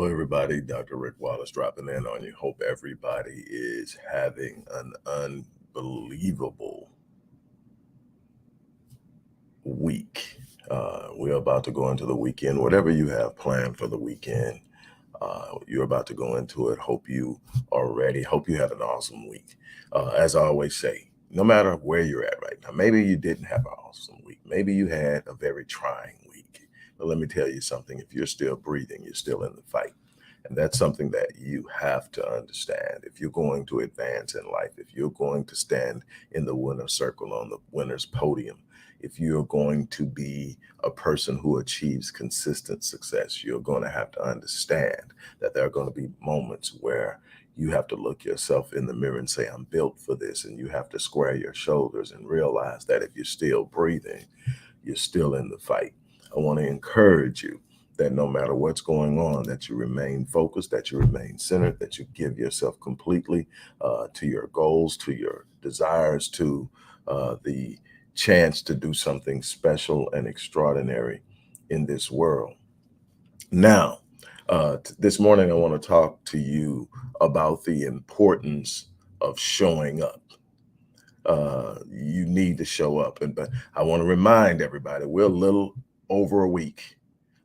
everybody. Dr. Rick Wallace dropping in on you. Hope everybody is having an unbelievable week. We're about to go into the weekend. Whatever you have planned for the weekend, you're about to go into it. Hope you are ready. Hope you have an awesome week. As I always say, no matter where you're at right now, maybe you didn't have an awesome week. Maybe you had a very trying week. But let me tell you something. If you're still breathing, you're still in the fight. And that's something that you have to understand. If you're going to advance in life, if you're going to stand in the winner's circle on the winner's podium, if you're going to be a person who achieves consistent success, you're going to have to understand that there are going to be moments where you have to look yourself in the mirror and say, I'm built for this. And you have to square your shoulders and realize that if you're still breathing, you're still in the fight. I want to encourage you that no matter what's going on, that you remain focused, that you remain centered, that you give yourself completely to your goals, to your desires, to the chance to do something special and extraordinary in this world. Now, this morning, I want to talk to you about the importance of showing up. You need to show up. But I want to remind everybody, we're a little over a week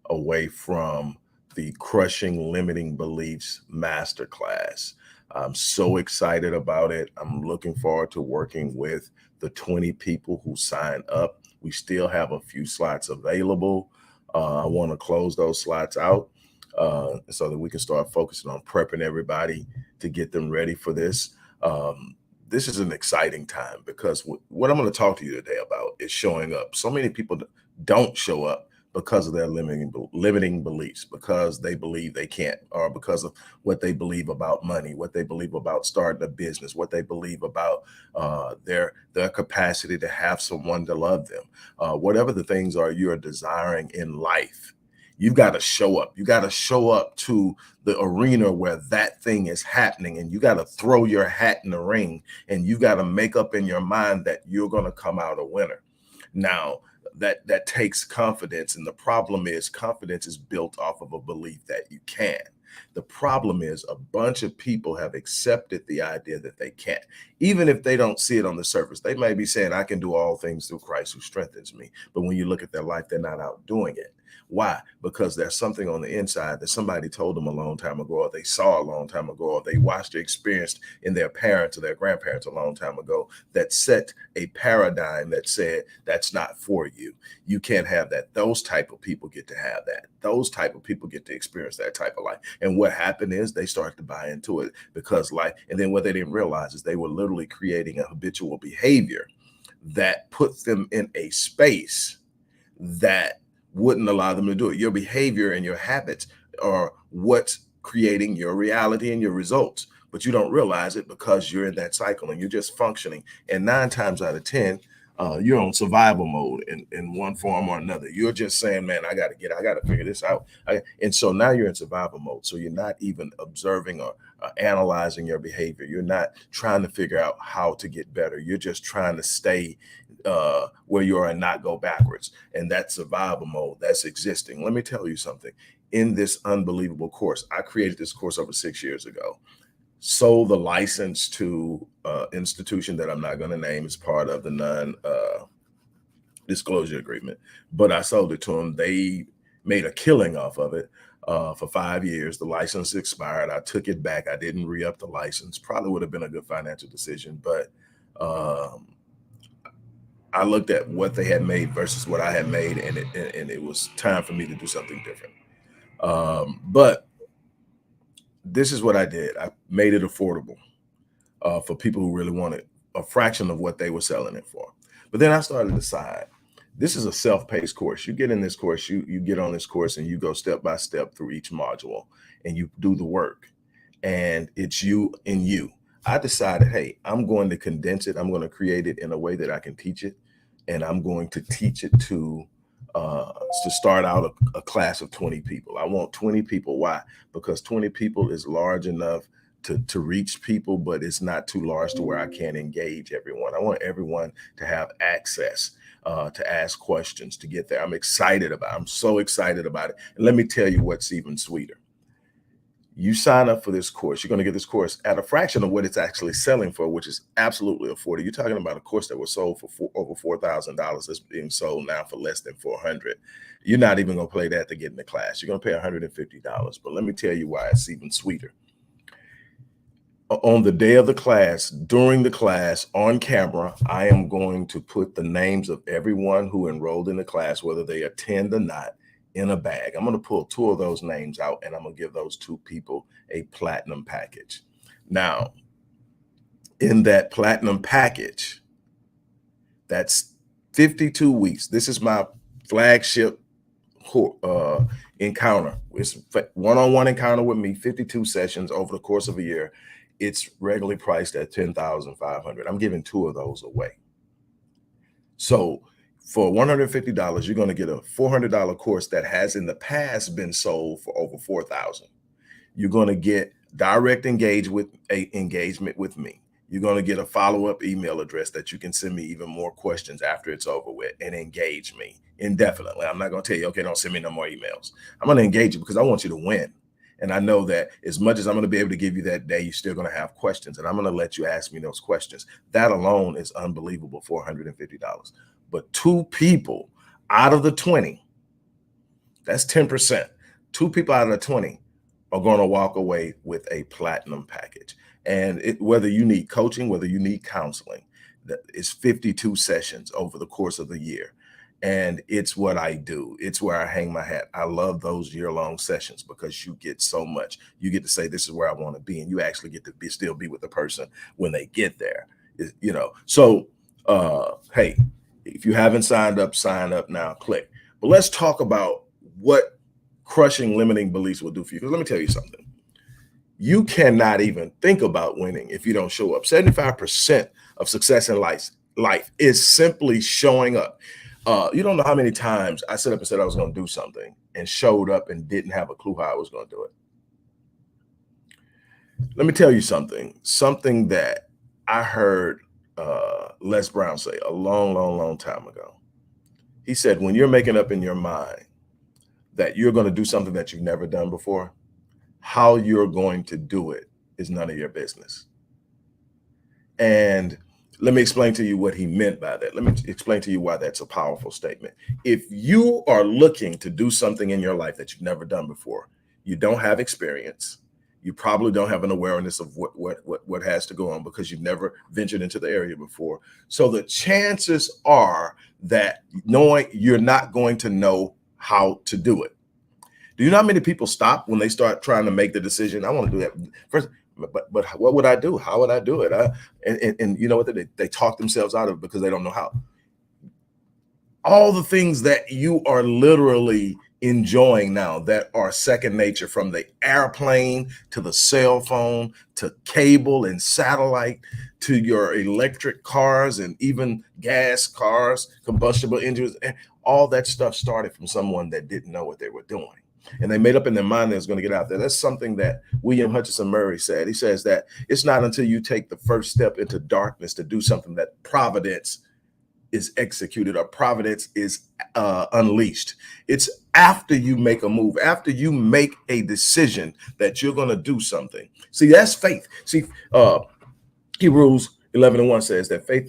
away from the Crushing Limiting Beliefs Masterclass. I'm so excited about it. I'm looking forward to working with the 20 people who sign up. We still have a few slots available. I want to close those slots out so that we can start focusing on prepping everybody to get them ready for this. This is an exciting time because what I'm going to talk to you today about is showing up. So many people don't show up because of their limiting beliefs, because they believe they can't, or because of what they believe about money, what they believe about starting a business, what they believe about their capacity to have someone to love them. Whatever the things are you're desiring in life, you've got to show up. You got to show up to the arena where that thing is happening, and you got to throw your hat in the ring, and you got to make up in your mind that you're going to come out a winner. Now, that takes confidence, and the problem is confidence is built off of a belief that you can. The problem is a bunch of people have accepted the idea that they can't, even if they don't see it on the surface. They may be saying, I can do all things through Christ who strengthens me. But when you look at their life, they're not out doing it. Why? Because there's something on the inside that somebody told them a long time ago, or they saw a long time ago, or they watched or experienced in their parents or their grandparents a long time ago that set a paradigm that said, that's not for you. You can't have that. Those type of people get to have that. Those type of people get to experience that type of life. And what happened is they started to buy into it because and then what they didn't realize is they were literally creating a habitual behavior that put them in a space that wouldn't allow them to do it. Your behavior and your habits are what's creating your reality and your results, but you don't realize it because you're in that cycle and you're just functioning. And 9 times out of 10, you're on survival mode in one form or another. You're just saying, man, I got to figure this out. And so now you're in survival mode. So you're not even observing or analyzing your behavior. You're not trying to figure out how to get better. You're just trying to stay where you are and not go backwards. And that's survival mode. That's existing. Let me tell you something. In this unbelievable course, I created this course over 6 years ago. Sold the license to institution that I'm not going to name as part of the non-disclosure agreement, but I sold it to them. They made a killing off of it for 5 years. The license expired. I took it back. I didn't re-up the license. Probably would have been a good financial decision, but I looked at what they had made versus what I had made, and it was time for me to do something different. But this is what I did. I made it affordable for people who really wanted a fraction of what they were selling it for. But then I started to decide, this is a self-paced course. You get in this course, you get on this course and you go step by step through each module and you do the work. And it's you and you. I decided, hey, I'm going to condense it. I'm going to create it in a way that I can teach it. And I'm going to teach it to start out a class of 20 people. I want 20 people. Why? Because 20 people is large enough to reach people, but it's not too large to where I can't engage everyone. I want everyone to have access to ask questions, to get there. I'm so excited about it. And let me tell you what's even sweeter. You sign up for this course, you're going to get this course at a fraction of what it's actually selling for, which is absolutely affordable. You're talking about a course that was sold for over $4,000 that's being sold now for less than 400. You're not even going to pay that to get in the class. You're going to pay $150. But let me tell you why it's even sweeter. On the day of the class, during the class, on camera, I am going to put the names of everyone who enrolled in the class, whether they attend or not, in a bag. I'm going to pull 2 of those names out, and I'm going to give those 2 people a platinum package. Now, in that platinum package, that's 52 weeks. This is my flagship encounter. It's one-on-one encounter with me, 52 sessions over the course of a year. It's regularly priced at $10,500. I'm giving 2 of those away. So for $150, you're going to get a $400 course that has in the past been sold for over $4,000. You're going to get direct engagement with me. You're going to get a follow-up email address that you can send me even more questions after it's over with and engage me indefinitely. I'm not going to tell you, okay, don't send me no more emails. I'm going to engage you because I want you to win. And I know that as much as I'm going to be able to give you that day, you're still going to have questions. And I'm going to let you ask me those questions. That alone is unbelievable, $450. But 2 people out of the 20, that's 10%. 2 people out of the 20 are going to walk away with a platinum package. And whether you need coaching, whether you need counseling, it's 52 sessions over the course of the year. And it's what I do. It's where I hang my hat. I love those year-long sessions because you get so much. You get to say, this is where I want to be. And you actually get to still be with the person when they get there. So, hey, if you haven't signed up, sign up now, click. But let's talk about what crushing limiting beliefs will do for you. Because let me tell you something. You cannot even think about winning if you don't show up. 75% of success in life is simply showing up. You don't know how many times I set up and said I was going to do something and showed up and didn't have a clue how I was going to do it. Let me tell you something that I heard Les Brown say a long time ago. He said, when you're making up in your mind that you're going to do something that you've never done before, how you're going to do it is none of your business. And let me explain to you what he meant by that. Let me explain to you why that's a powerful statement. If you are looking to do something in your life that you've never done before, you don't have experience, you probably don't have an awareness of what has to go on because you've never ventured into the area before. So the chances are that knowing you're not going to know how to do it. Do you know how many people stop when they start trying to make the decision? I want to do that first. But what would I do? How would I do it? And you know what? They talk themselves out of it because they don't know how. All the things that you are literally enjoying now that are second nature, from the airplane to the cell phone to cable and satellite to your electric cars and even gas cars, combustible engines, and all that stuff started from someone that didn't know what they were doing. And they made up in their mind they was going to get out there. That's something that William Hutchinson Murray said. He says that it's not until you take the first step into darkness to do something that providence is executed or providence is unleashed. It's after you make a move, after you make a decision that you're going to do something. See, that's faith. See, Hebrews 11:1 says that faith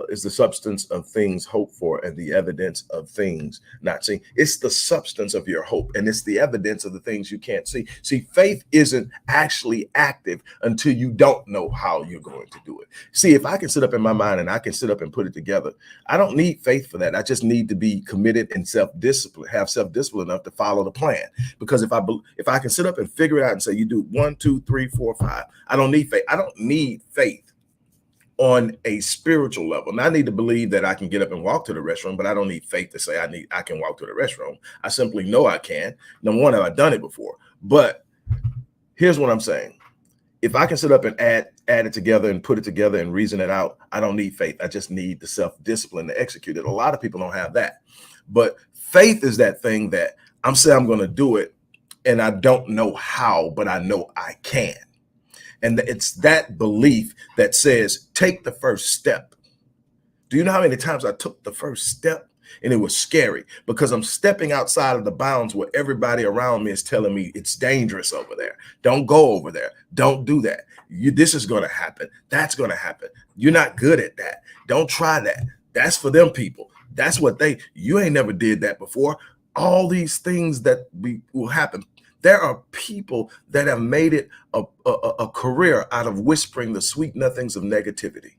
is the substance of things hoped for and the evidence of things not seen. It's the substance of your hope and it's the evidence of the things you can't see. See, faith isn't actually active until you don't know how you're going to do it. See, if I can sit up in my mind and I can sit up and put it together, I don't need faith for that. I just need to be committed and self-discipline, have self-discipline enough to follow the plan. Because if I can sit up and figure it out and say, you do 1, 2, 3, 4, 5, I don't need faith. I don't need faith on a spiritual level. Now I need to believe that I can get up and walk to the restroom, but I don't need faith to say I can walk to the restroom. I simply know I can. Number one, I've done it before. But here's what I'm saying. If I can sit up and add it together and put it together and reason it out, I don't need faith. I just need the self-discipline to execute it. A lot of people don't have that. But faith is that thing that I'm saying I'm going to do it and I don't know how, but I know I can. And it's that belief that says, take the first step. Do you know how many times I took the first step? And it was scary because I'm stepping outside of the bounds where everybody around me is telling me it's dangerous over there. Don't go over there. Don't do that. This is going to happen. That's going to happen. You're not good at that. Don't try that. That's for them people. That's what you ain't never did that before. All these things that will happen. There are people that have made it a career out of whispering the sweet nothings of negativity.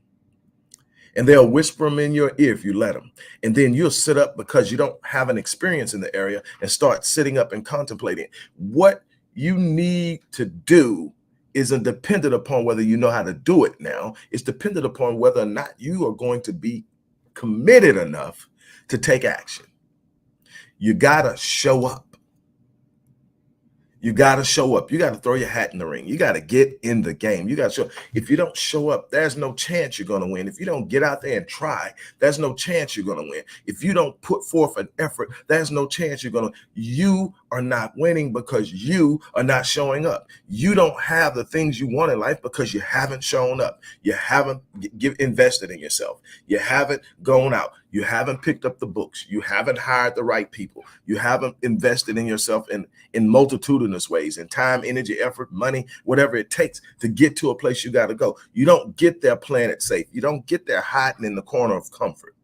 And they'll whisper them in your ear if you let them. And then you'll sit up because you don't have an experience in the area and start sitting up and contemplating. What you need to do isn't dependent upon whether you know how to do it now. It's dependent upon whether or not you are going to be committed enough to take action. You got to show up. You got to show up. You got to throw your hat in the ring. You got to get in the game. You got to show. If you don't show up, there's no chance you're going to win. If you don't get out there and try, there's no chance you're going to win. If you don't put forth an effort, there's no chance you're going to. You are not winning because you are not showing up. You don't have the things you want in life because you haven't shown up. You haven't invested in yourself. You haven't gone out. You haven't picked up the books. You haven't hired the right people. You haven't invested in yourself in multitudinous ways, in time, energy, effort, money, whatever it takes to get to a place you got to go. You don't get there playing it safe. You don't get there hiding in the corner of comfort.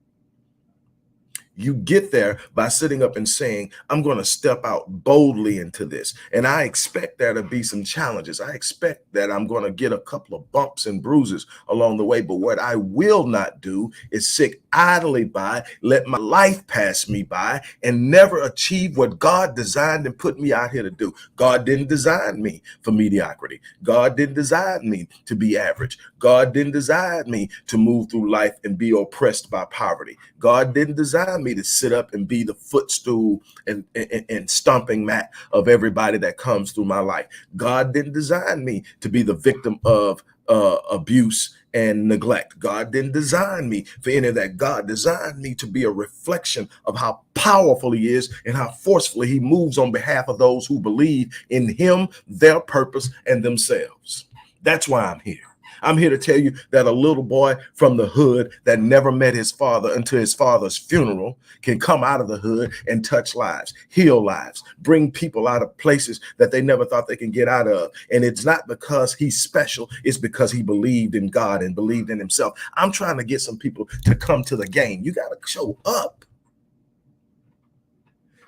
You get there by sitting up and saying, I'm going to step out boldly into this. And I expect there to be some challenges. I expect that I'm going to get a couple of bumps and bruises along the way. But what I will not do is sit idly by, let my life pass me by, and never achieve what God designed and put me out here to do. God didn't design me for mediocrity. God didn't design me to be average. God didn't design me to move through life and be oppressed by poverty. God didn't design me to sit up and be the footstool and stomping mat of everybody that comes through my life. God didn't design me to be the victim of abuse and neglect. God didn't design me for any of that. God designed me to be a reflection of how powerful he is and how forcefully he moves on behalf of those who believe in him, their purpose, and themselves. That's why I'm here. I'm here to tell you that a little boy from the hood that never met his father until his father's funeral can come out of the hood and touch lives, heal lives, bring people out of places that they never thought they can get out of. And it's not because he's special. It's because he believed in God and believed in himself. I'm trying to get some people to come to the game. You got to show up.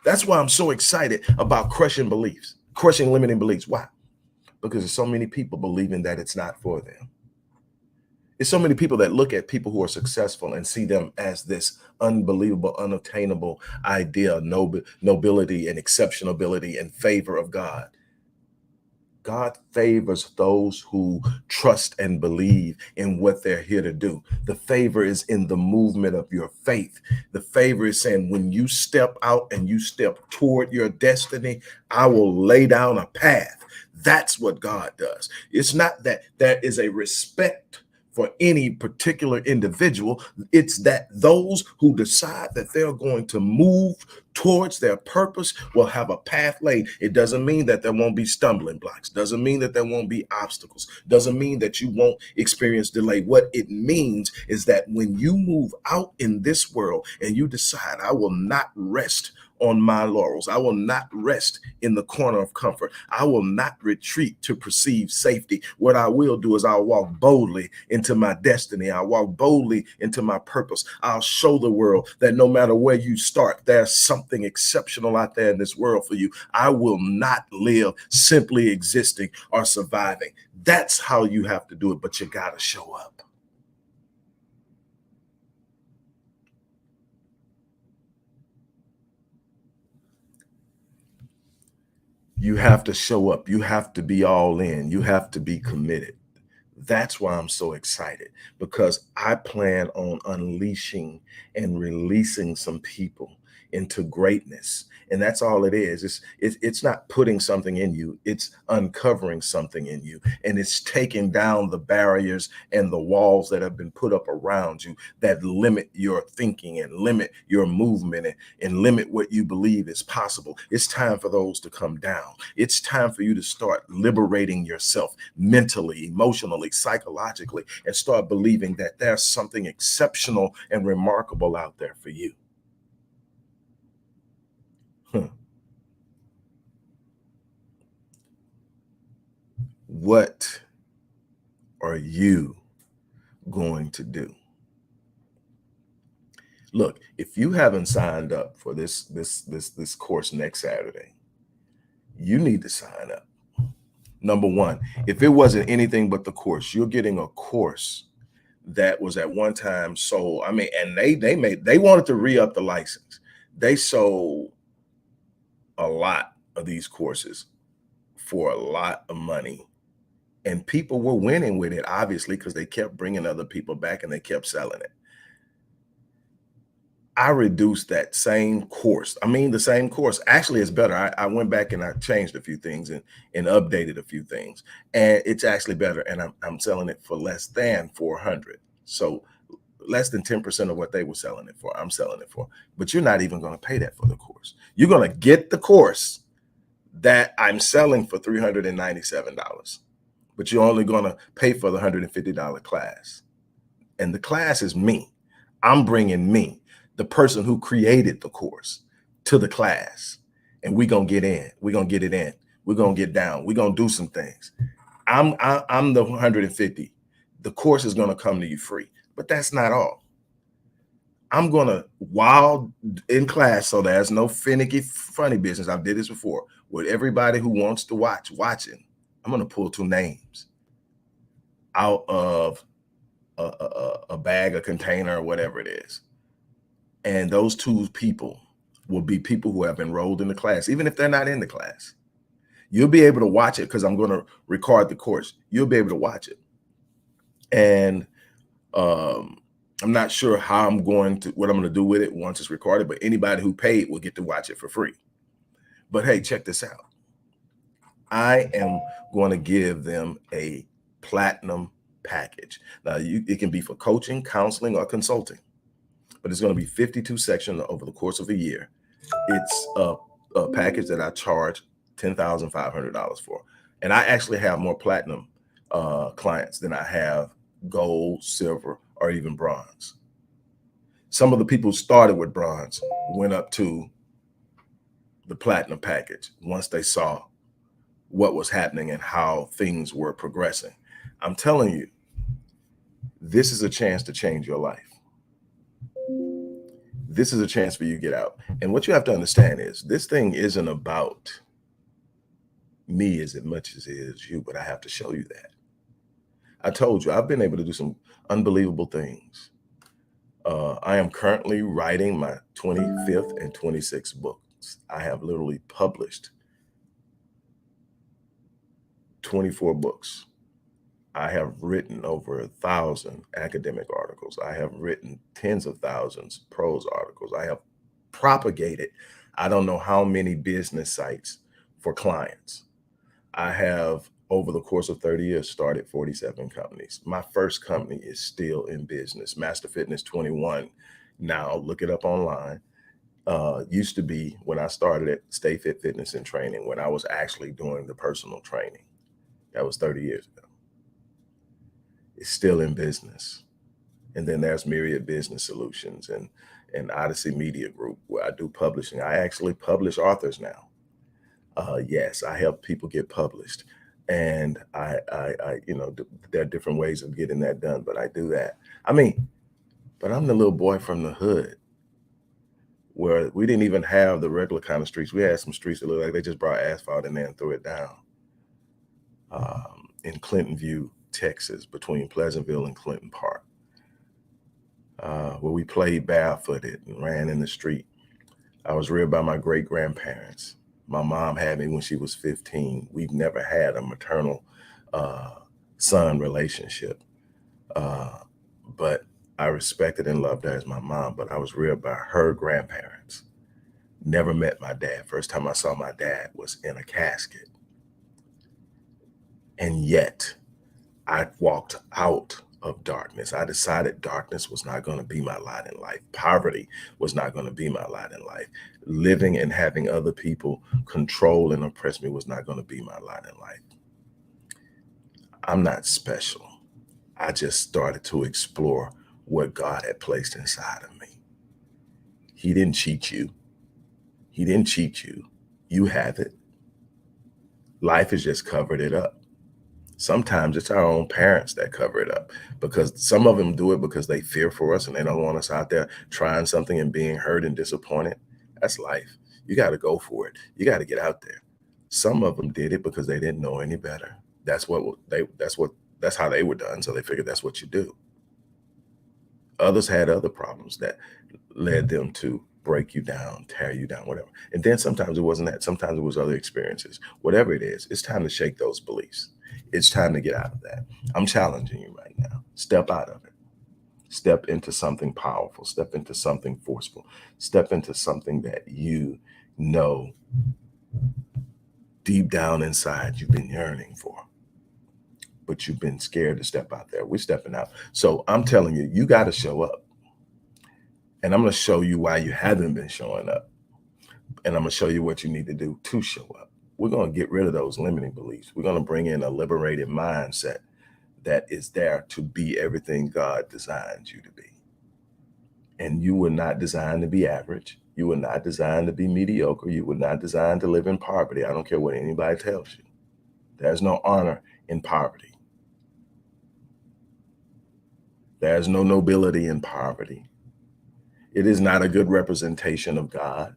That's why I'm so excited about crushing beliefs, crushing limiting beliefs. Why? Because there's so many people believing that it's not for them. There's so many people that look at people who are successful and see them as this unbelievable, unattainable idea of nobility and exceptionability and favor of God. God favors those who trust and believe in what they're here to do. The favor is in the movement of your faith. The favor is saying when you step out and you step toward your destiny, I will lay down a path. That's what God does. It's not that there is a respect for any particular individual. It's that those who decide that they're going to move towards their purpose will have a path laid. It doesn't mean that there won't be stumbling blocks. Doesn't mean that there won't be obstacles. Doesn't mean that you won't experience delay. What it means is that when you move out in this world and you decide, I will not rest on my laurels. I will not rest in the corner of comfort. I will not retreat to perceive safety. What I will do is I'll walk boldly into my destiny. I'll walk boldly into my purpose. I'll show the world that no matter where you start, there's something exceptional out there in this world for you. I will not live simply existing or surviving. That's how you have to do it, but you got to show up. You have to show up. You have to be all in. You have to be committed. That's why I'm so excited, because I plan on unleashing and releasing some people into greatness. And that's all it is. It's not putting something in you. It's uncovering something in you. And it's taking down the barriers and the walls that have been put up around you that limit your thinking and limit your movement and limit what you believe is possible. It's time for those to come down. It's time for you to start liberating yourself mentally, emotionally, psychologically, and start believing that there's something exceptional and remarkable out there for you. What are you going to do? Look, if you haven't signed up for this course next Saturday, you need to sign up. Number one, if it wasn't anything but the course, you're getting a course that was at one time sold. I mean, and they wanted to re-up the license. They sold a lot of these courses for a lot of money. And people were winning with it, obviously, because they kept bringing other people back and they kept selling it. I reduced that same course. I mean, the same course. Actually, it's better. I went back and I changed a few things and updated a few things. And it's actually better. And I'm selling it for less than 400. So less than 10% of what they were selling it for, I'm selling it for. But you're not even going to pay that for the course. You're going to get the course that I'm selling for $397. But you're only going to pay for the $150 class. And the class is me. I'm bringing me, the person who created the course, to the class. And we're going to get in. We're going to get it in. We're going to get down. We're going to do some things. I'm the 150. The course is going to come to you free. But that's not all. I'm going to, while in class, so there's no finicky, funny business. I've did this before. With everybody who wants to watching, I'm going to pull two names out of a bag, a container, or whatever it is. And those two people will be people who have enrolled in the class, even if they're not in the class. You'll be able to watch it because I'm going to record the course. You'll be able to watch it. And I'm not sure how what I'm going to do with it once it's recorded, but anybody who paid will get to watch it for free. But hey, check this out. I am going to give them a platinum package. Now, it can be for coaching, counseling, or consulting, but it's going to be 52 sections over the course of a year. It's a package that I charge $10,500 for. And I actually have more platinum clients than I have gold, silver, or even bronze. Some of the people started with bronze went up to the platinum package once they saw what was happening and how things were progressing. I'm telling you, this is a chance to change your life. This is a chance for you to get out. And what you have to understand is this thing isn't about me as much as it is you, but I have to show you that. I told you, I've been able to do some unbelievable things. I am currently writing my 25th and 26th books. I have literally published 24 books. I have written over 1,000 academic articles. I have written tens of thousands prose articles. I have propagated, I don't know how many business sites for clients. I have, over the course of 30 years, started 47 companies. My first company is still in business, Master Fitness 21. Now, look it up online. Used to be when I started at Stay Fit Fitness and Training, when I was actually doing the personal training. That was 30 years ago. It's still in business. And then there's Myriad Business Solutions and Odyssey Media Group, where I do publishing. I actually publish authors now. Yes, I help people get published. And there are different ways of getting that done, but I do that. I mean, but I'm the little boy from the hood where we didn't even have the regular kind of streets. We had some streets that looked like they just brought asphalt in there and threw it down. In Clinton View, Texas, between Pleasantville and Clinton Park, where we played barefooted and ran in the street. I was reared by my great-grandparents. My mom had me when she was 15. We've never had a maternal son relationship, but I respected and loved her as my mom, but I was reared by her grandparents. Never met my dad. First time I saw my dad was in a casket. And yet I walked out of darkness. I decided darkness was not going to be my lot in life. Poverty was not going to be my lot in life. Living and having other people control and oppress me was not going to be my lot in life. I'm not special. I just started to explore what God had placed inside of me. He didn't cheat you. He didn't cheat you. You have it. Life has just covered it up. Sometimes it's our own parents that cover it up, because some of them do it because they fear for us and they don't want us out there trying something and being hurt and disappointed. That's life. You got to go for it. You got to get out there. Some of them did it because they didn't know any better. That's how they were done. So they figured that's what you do. Others had other problems that led them to break you down, tear you down, whatever. And then sometimes it wasn't that. Sometimes it was other experiences. Whatever it is, it's time to shake those beliefs. It's time to get out of that. I'm challenging you right now. Step out of it. Step into something powerful. Step into something forceful. Step into something that you know deep down inside you've been yearning for, but you've been scared to step out there. We're stepping out. So I'm telling you, you got to show up. And I'm going to show you why you haven't been showing up. And I'm going to show you what you need to do to show up. We're going to get rid of those limiting beliefs. We're going to bring in a liberated mindset that is there to be everything God designed you to be. And you were not designed to be average. You were not designed to be mediocre. You were not designed to live in poverty. I don't care what anybody tells you. There's no honor in poverty. There's no nobility in poverty. It is not a good representation of God.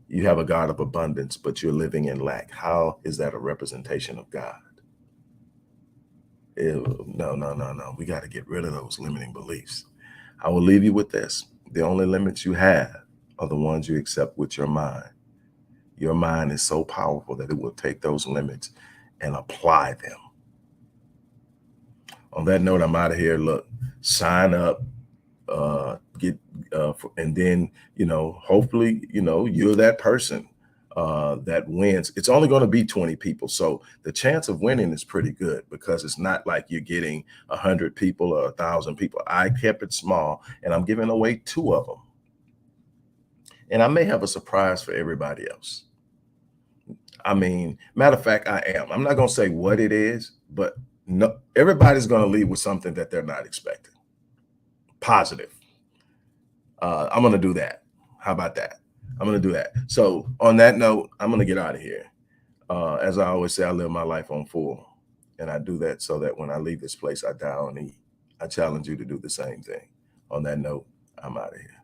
You have a God of abundance, but you're living in lack. How is that a representation of God? Ew, no, no, no, no. We got to get rid of those limiting beliefs. I will leave you with this. The only limits you have are the ones you accept with your mind. Your mind is so powerful that it will take those limits and apply them. On that note, I'm out of here. Look, sign up, and then, hopefully, you're that person that wins. It's only going to be 20 people. So the chance of winning is pretty good, because it's not like you're getting 100 people or 1,000 people. I kept it small, and I'm giving away 2 of them. And I may have a surprise for everybody else. I mean, matter of fact, I am. I'm not going to say what it is, but no, everybody's going to leave with something that they're not expecting. Positive. I'm going to do that. How about that? I'm going to do that. So on that note, I'm going to get out of here. As I always say, I live my life on full. And I do that so that when I leave this place, I die on E. I challenge you to do the same thing. On that note, I'm out of here.